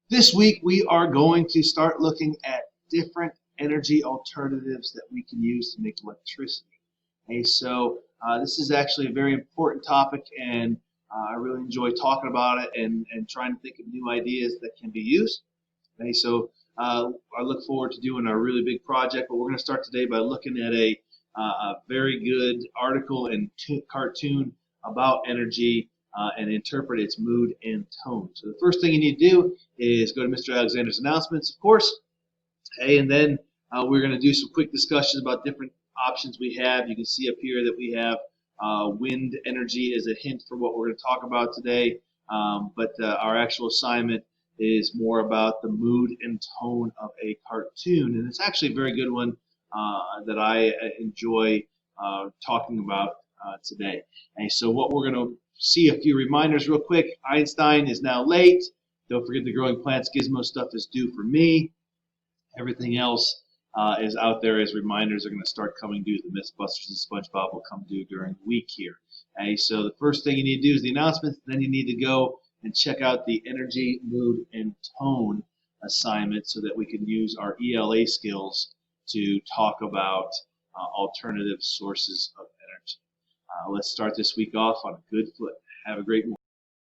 This week, we are going to start looking at different energy alternatives that we can use to make electricity. Okay, so this is actually a very important topic, and I really enjoy talking about it and trying to think of new ideas that can be used. Okay, so I look forward to doing a really big project, but we're going to start today by looking at a very good article and cartoon about energy and interpret its mood and tone. So the first thing you need to do is go to Mr. Alexander's announcements, of course, okay, and then we're going to do some quick discussions about different options we have. You can see up here that we have wind energy as a hint for what we're going to talk about today, but our actual assignment is more about the mood and tone of a cartoon, and it's actually a very good one that I enjoy talking about today. And so what we're going to see a few reminders real quick. Einstein is now late. Don't forget the Growing Plants Gizmo stuff is due for me. Everything else is out there as reminders are going to start coming due. The Mythbusters and SpongeBob will come due during the week here. Okay, so the first thing you need to do is the announcements. Then you need to go and check out the energy, mood, and tone assignment so that we can use our ELA skills to talk about alternative sources of energy. Let's start this week off on a good foot. Have a great morning.